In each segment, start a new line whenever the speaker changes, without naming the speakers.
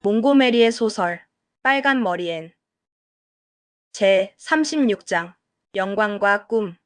몽고메리의 소설 빨간 머리엔 제 36장 영광과 꿈.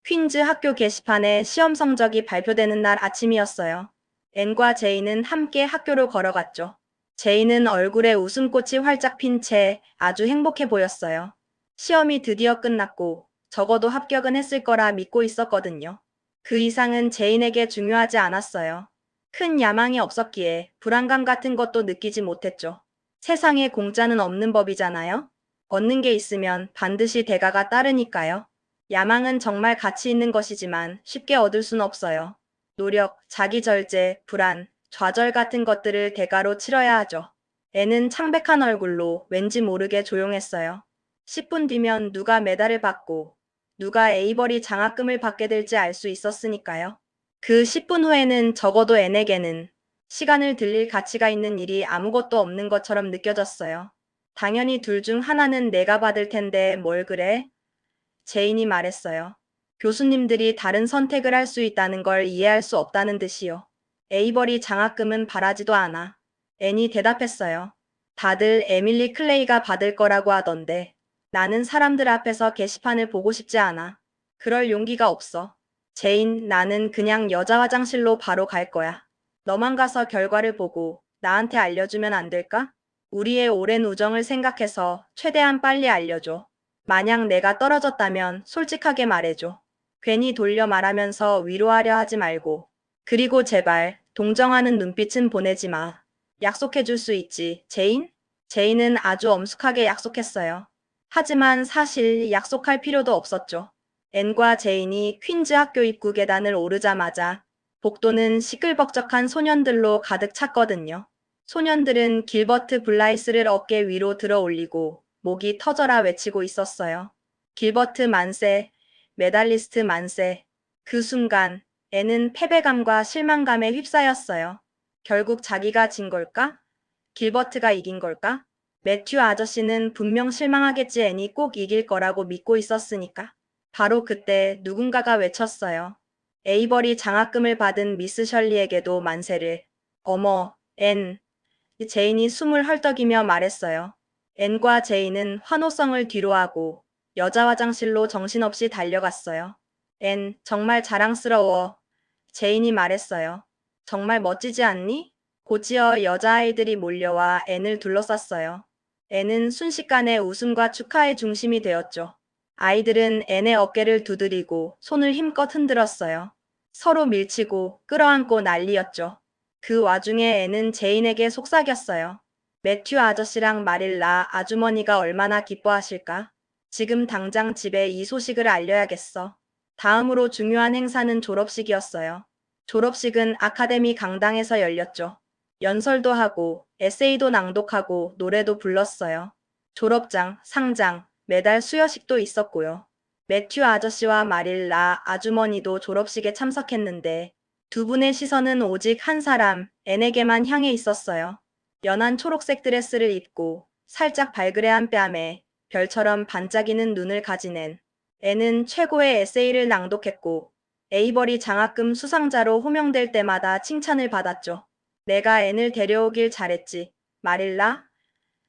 퀸즈 학교 게시판에 시험 성적이 발표되는 날 아침이었어요. 앤과 제이는 함께 학교로 걸어갔죠. 제이는 얼굴에 웃음꽃이 활짝 핀 채 아주 행복해 보였어요. 시험이 드디어 끝났고 적어도 합격은 했을 거라 믿고 있었거든요. 그 이상은 제인에게 중요하지 않았어요. 큰 야망이 없었기에 불안감 같은 것도 느끼지 못했죠. 세상에 공짜는 없는 법이잖아요. 얻는 게 있으면 반드시 대가가 따르니까요. 야망은 정말 가치 있는 것이지만 쉽게 얻을 순 없어요. 노력, 자기 절제, 불안, 좌절 같은 것들을 대가로 치러야 하죠. 애는 창백한 얼굴로 왠지 모르게 조용했어요. 10분 뒤면 누가 메달을 받고 누가 에이버리 장학금을 받게 될지 알 수 있었으니까요. 그 10분 후에는 적어도 앤에게는 시간을 들릴 가치가 있는 일이 아무것도 없는 것처럼 느껴졌어요. 당연히 둘 중 하나는 내가 받을 텐데 뭘 그래? 제인이 말했어요. 교수님들이 다른 선택을 할 수 있다는 걸 이해할 수 없다는 듯이요. 에이버리 장학금은 바라지도 않아. 앤이 대답했어요. 다들 에밀리 클레이가 받을 거라고 하던데 나는 사람들 앞에서 게시판을 보고 싶지 않아. 그럴 용기가 없어. 제인, 나는 그냥 여자 화장실로 바로 갈 거야. 너만 가서 결과를 보고 나한테 알려주면 안 될까? 우리의 오랜 우정을 생각해서 최대한 빨리 알려줘. 만약 내가 떨어졌다면 솔직하게 말해줘. 괜히 돌려 말하면서 위로하려 하지 말고. 그리고 제발 동정하는 눈빛은 보내지 마. 약속해줄 수 있지, 제인? 제인은 아주 엄숙하게 약속했어요. 하지만 사실 약속할 필요도 없었죠. 앤과 제인이 퀸즈 학교 입구 계단을 오르자마자 복도는 시끌벅적한 소년들로 가득 찼거든요. 소년들은 길버트 블라이스를 어깨 위로 들어 올리고 목이 터져라 외치고 있었어요. 길버트 만세, 메달리스트 만세. 그 순간 애는 패배감과 실망감에 휩싸였어요. 결국 자기가 진 걸까? 길버트가 이긴 걸까? 매튜 아저씨는 분명 실망하겠지. 애니 꼭 이길 거라고 믿고 있었으니까. 바로 그때 누군가가 외쳤어요. 에이버리 장학금을 받은 미스 셜리에게도 만세를. 어머, 앤. 제인이 숨을 헐떡이며 말했어요. 앤과 제인은 환호성을 뒤로하고 여자 화장실로 정신없이 달려갔어요. 앤, 정말 자랑스러워. 제인이 말했어요. 정말 멋지지 않니? 곧이어 여자아이들이 몰려와 앤을 둘러쌌어요. 앤은 순식간에 웃음과 축하의 중심이 되었죠. 아이들은 앤의 어깨를 두드리고 손을 힘껏 흔들었어요. 서로 밀치고 끌어안고 난리였죠. 그 와중에 앤은 제인에게 속삭였어요. 매튜 아저씨랑 마릴라 아주머니가 얼마나 기뻐하실까? 지금 당장 집에 이 소식을 알려야겠어. 다음으로 중요한 행사는 졸업식이었어요. 졸업식은 아카데미 강당에서 열렸죠. 연설도 하고 에세이도 낭독하고 노래도 불렀어요. 졸업장, 상장, 메달 수여식도 있었고요. 매튜 아저씨와 마릴라 아주머니도 졸업식에 참석했는데 두 분의 시선은 오직 한 사람, 앤에게만 향해 있었어요. 연한 초록색 드레스를 입고 살짝 발그레한 뺨에 별처럼 반짝이는 눈을 가진 앤은 최고의 에세이를 낭독했고 에이버리 장학금 수상자로 호명될 때마다 칭찬을 받았죠. 내가 앤을 데려오길 잘했지. 마릴라?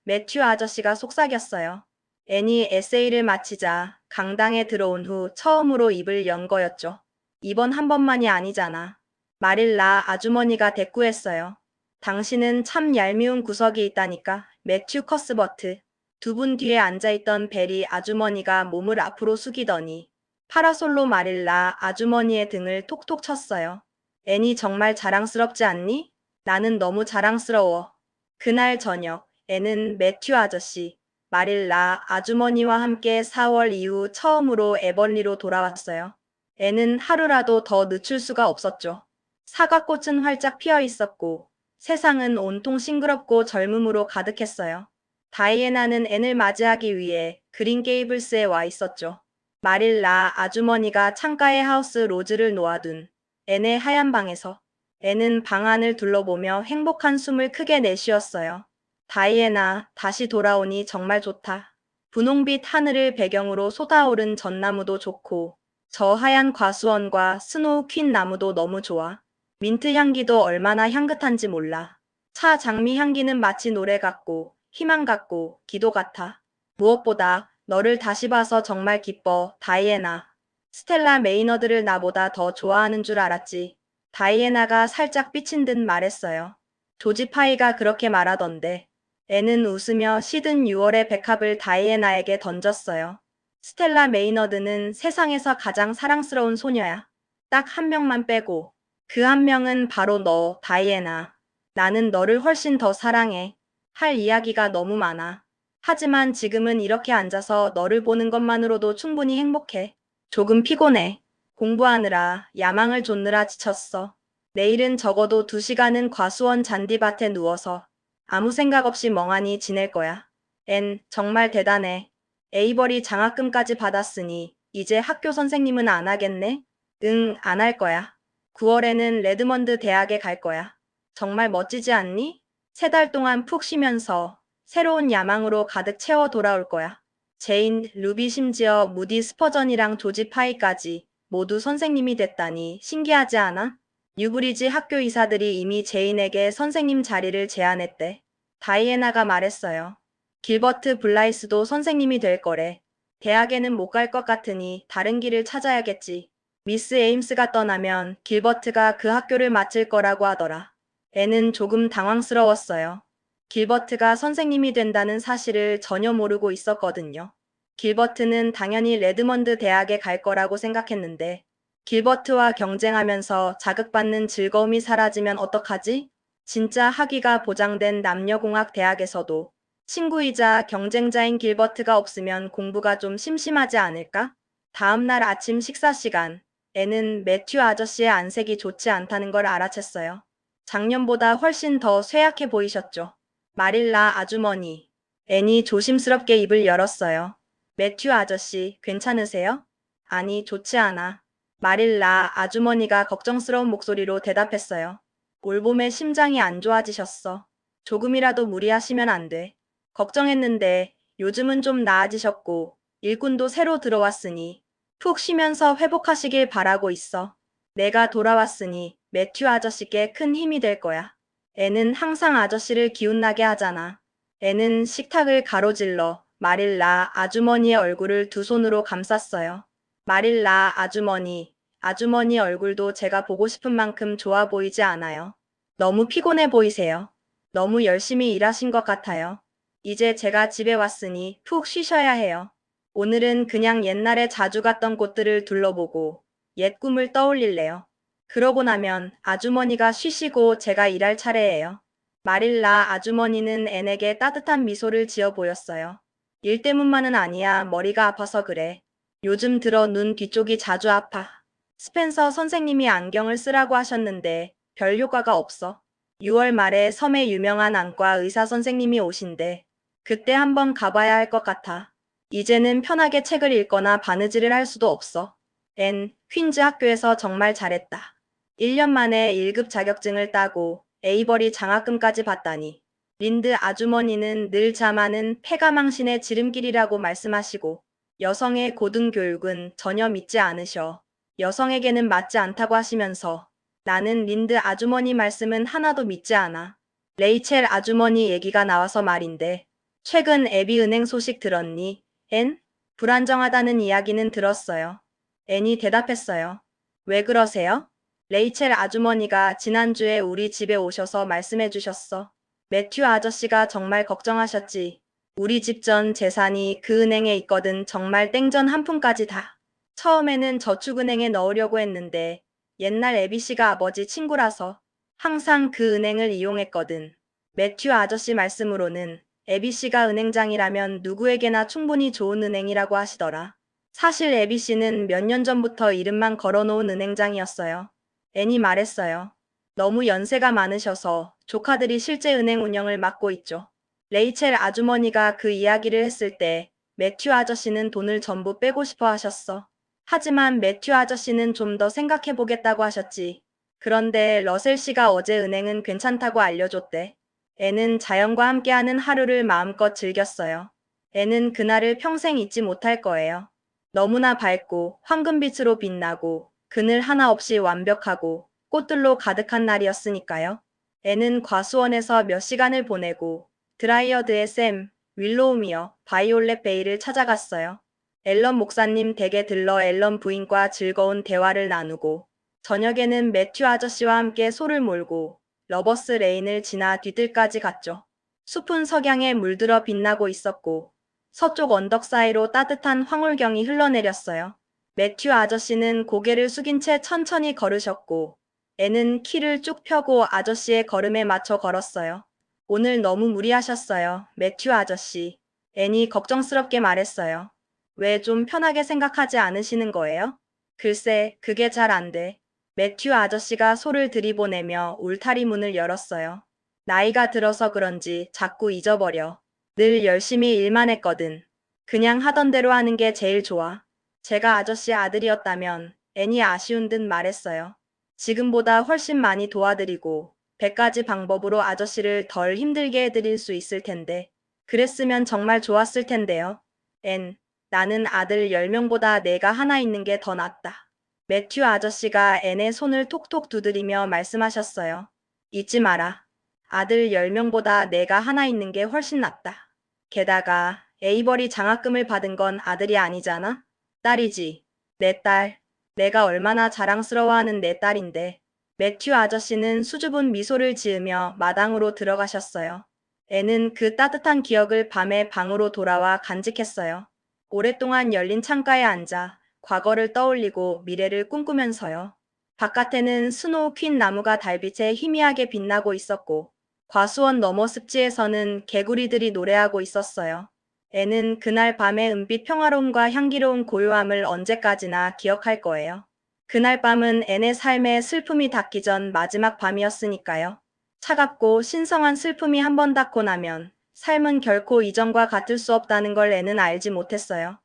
매튜 아저씨가 속삭였어요. 앤이 에세이를 마치자 강당에 들어온 후 처음으로 입을 연 거였죠. 이번 한 번만이 아니잖아. 마릴라 아주머니가 대꾸했어요. 당신은 참 얄미운 구석이 있다니까. 매튜 커스버트. 두 분 뒤에 앉아있던 베리 아주머니가 몸을 앞으로 숙이더니 파라솔로 마릴라 아주머니의 등을 톡톡 쳤어요. 앤이 정말 자랑스럽지 않니? 나는 너무 자랑스러워. 그날 저녁 앤은 매튜 아저씨, 마릴라 아주머니와 함께 4월 이후 처음으로 에벌리로 돌아왔어요. 앤은 하루라도 더 늦출 수가 없었죠. 사과꽃은 활짝 피어 있었고 세상은 온통 싱그럽고 젊음으로 가득했어요. 다이애나는 앤을 맞이하기 위해 그린 게이블스에 와 있었죠. 마릴라 아주머니가 창가에 하우스 로즈를 놓아둔 앤의 하얀 방에서 앤은 방 안을 둘러보며 행복한 숨을 크게 내쉬었어요. 다이애나, 다시 돌아오니 정말 좋다. 분홍빛 하늘을 배경으로 솟아오른 전나무도 좋고 저 하얀 과수원과 스노우 퀸 나무도 너무 좋아. 민트 향기도 얼마나 향긋한지 몰라. 차 장미 향기는 마치 노래 같고 희망 같고 기도 같아. 무엇보다 너를 다시 봐서 정말 기뻐, 다이애나. 스텔라 메이너드를 나보다 더 좋아하는 줄 알았지. 다이애나가 살짝 삐친 듯 말했어요. 조지 파이가 그렇게 말하던데. 애는 웃으며 시든 6월의 백합을 다이애나에게 던졌어요. 스텔라 메이너드는 세상에서 가장 사랑스러운 소녀야. 딱 한 명만 빼고. 그 한 명은 바로 너, 다이애나. 나는 너를 훨씬 더 사랑해. 할 이야기가 너무 많아. 하지만 지금은 이렇게 앉아서 너를 보는 것만으로도 충분히 행복해. 조금 피곤해. 공부하느라, 야망을 좇느라 지쳤어. 내일은 적어도 2시간은 과수원 잔디밭에 누워서 아무 생각 없이 멍하니 지낼 거야. 앤, 정말 대단해. 에이버리 장학금까지 받았으니 이제 학교 선생님은 안 하겠네? 응, 안 할 거야. 9월에는 레드먼드 대학에 갈 거야. 정말 멋지지 않니? 3달 동안 푹 쉬면서 새로운 야망으로 가득 채워 돌아올 거야. 제인, 루비 심지어 무디 스퍼전이랑 조지 파이까지 모두 선생님이 됐다니 신기하지 않아? 뉴브리지 학교 이사들이 이미 제인에게 선생님 자리를 제안했대. 다이애나가 말했어요. 길버트 블라이스도 선생님이 될 거래. 대학에는 못 갈 것 같으니 다른 길을 찾아야겠지. 미스 에임스가 떠나면 길버트가 그 학교를 맡을 거라고 하더라. 애는 조금 당황스러웠어요. 길버트가 선생님이 된다는 사실을 전혀 모르고 있었거든요. 길버트는 당연히 레드먼드 대학에 갈 거라고 생각했는데, 길버트와 경쟁하면서 자극받는 즐거움이 사라지면 어떡하지? 진짜 학위가 보장된 남녀공학 대학에서도 친구이자 경쟁자인 길버트가 없으면 공부가 좀 심심하지 않을까? 다음날 아침 식사 시간, 애는 매튜 아저씨의 안색이 좋지 않다는 걸 알아챘어요. 작년보다 훨씬 더 쇠약해 보이셨죠. 마릴라 아주머니. 앤이 조심스럽게 입을 열었어요. 매튜 아저씨, 괜찮으세요? 아니, 좋지 않아. 마릴라 아주머니가 걱정스러운 목소리로 대답했어요. 올봄에 심장이 안 좋아지셨어. 조금이라도 무리하시면 안 돼. 걱정했는데 요즘은 좀 나아지셨고 일꾼도 새로 들어왔으니 푹 쉬면서 회복하시길 바라고 있어. 내가 돌아왔으니 매튜 아저씨께 큰 힘이 될 거야. 애는 항상 아저씨를 기운나게 하잖아. 애는 식탁을 가로질러 마릴라 아주머니의 얼굴을 두 손으로 감쌌어요. 마릴라 아주머니, 아주머니 얼굴도 제가 보고 싶은 만큼 좋아 보이지 않아요. 너무 피곤해 보이세요. 너무 열심히 일하신 것 같아요. 이제 제가 집에 왔으니 푹 쉬셔야 해요. 오늘은 그냥 옛날에 자주 갔던 곳들을 둘러보고 옛 꿈을 떠올릴래요. 그러고 나면 아주머니가 쉬시고 제가 일할 차례예요. 마릴라 아주머니는 앤에게 따뜻한 미소를 지어 보였어요. 일 때문만은 아니야. 머리가 아파서 그래. 요즘 들어 눈 뒤쪽이 자주 아파. 스펜서 선생님이 안경을 쓰라고 하셨는데 별 효과가 없어. 6월 말에 섬의 유명한 안과 의사 선생님이 오신대. 그때 한번 가봐야 할 것 같아. 이제는 편하게 책을 읽거나 바느질을 할 수도 없어. 앤, 퀸즈 학교에서 정말 잘했다. 1년 만에 1급 자격증을 따고 에이버리 장학금까지 받다니. 린드 아주머니는 늘 자만은 패가망신의 지름길이라고 말씀하시고 여성의 고등교육은 전혀 믿지 않으셔. 여성에게는 맞지 않다고 하시면서 나는 린드 아주머니 말씀은 하나도 믿지 않아. 레이첼 아주머니 얘기가 나와서 말인데 최근 애비 은행 소식 들었니? 앤? 불안정하다는 이야기는 들었어요. 앤이 대답했어요. 왜 그러세요? 레이첼 아주머니가 지난주에 우리 집에 오셔서 말씀해 주셨어. 매튜 아저씨가 정말 걱정하셨지. 우리 집 전 재산이 그 은행에 있거든. 정말 땡전 한 푼까지 다. 처음에는 저축은행에 넣으려고 했는데 옛날 애비 씨가 아버지 친구라서 항상 그 은행을 이용했거든. 매튜 아저씨 말씀으로는 애비 씨가 은행장이라면 누구에게나 충분히 좋은 은행이라고 하시더라. 사실 애비 씨는 몇 년 전부터 이름만 걸어놓은 은행장이었어요. 애니 말했어요. 너무 연세가 많으셔서 조카들이 실제 은행 운영을 맡고 있죠. 레이첼 아주머니가 그 이야기를 했을 때 매튜 아저씨는 돈을 전부 빼고 싶어 하셨어. 하지만 매튜 아저씨는 좀 더 생각해 보겠다고 하셨지. 그런데 러셀 씨가 어제 은행은 괜찮다고 알려줬대. 애는 자연과 함께하는 하루를 마음껏 즐겼어요. 애는 그날을 평생 잊지 못할 거예요. 너무나 밝고 황금빛으로 빛나고 그늘 하나 없이 완벽하고 꽃들로 가득한 날이었으니까요. 애는 과수원에서 몇 시간을 보내고 드라이어드의 샘, 윌로우미어, 바이올렛 베이를 찾아갔어요. 앨런 목사님 댁에 들러 앨런 부인과 즐거운 대화를 나누고 저녁에는 매튜 아저씨와 함께 소를 몰고 러버스 레인을 지나 뒤뜰까지 갔죠. 숲은 석양에 물들어 빛나고 있었고 서쪽 언덕 사이로 따뜻한 황홀경이 흘러내렸어요. 매튜 아저씨는 고개를 숙인 채 천천히 걸으셨고 애는 키를 쭉 펴고 아저씨의 걸음에 맞춰 걸었어요. 오늘 너무 무리하셨어요, 매튜 아저씨. 앤이 걱정스럽게 말했어요. 왜 좀 편하게 생각하지 않으시는 거예요? 글쎄, 그게 잘 안 돼. 매튜 아저씨가 소를 들이보내며 울타리 문을 열었어요. 나이가 들어서 그런지 자꾸 잊어버려. 늘 열심히 일만 했거든. 그냥 하던 대로 하는 게 제일 좋아. 제가 아저씨 아들이었다면 앤이 아쉬운 듯 말했어요. 지금보다 훨씬 많이 도와드리고 100가지 방법으로 아저씨를 덜 힘들게 해드릴 수 있을 텐데. 그랬으면 정말 좋았을 텐데요. 앤, 나는 아들 10명보다 내가 하나 있는 게 더 낫다. 매튜 아저씨가 앤의 손을 톡톡 두드리며 말씀하셨어요. 잊지 마라. 아들 10명보다 내가 하나 있는 게 훨씬 낫다. 게다가 에이버리 장학금을 받은 건 아들이 아니잖아? 딸이지. 내 딸. 내가 얼마나 자랑스러워하는 내 딸인데. 매튜 아저씨는 수줍은 미소를 지으며 마당으로 들어가셨어요. 애는 그 따뜻한 기억을 밤에 방으로 돌아와 간직했어요. 오랫동안 열린 창가에 앉아 과거를 떠올리고 미래를 꿈꾸면서요. 바깥에는 스노우 퀸 나무가 달빛에 희미하게 빛나고 있었고 과수원 너머 습지에서는 개구리들이 노래하고 있었어요. 애는 그날 밤의 은빛 평화로움과 향기로운 고요함을 언제까지나 기억할 거예요. 그날 밤은 앤의 삶에 슬픔이 닿기 전 마지막 밤이었으니까요. 차갑고 신성한 슬픔이 한번 닿고 나면 삶은 결코 이전과 같을 수 없다는 걸 앤은 알지 못했어요.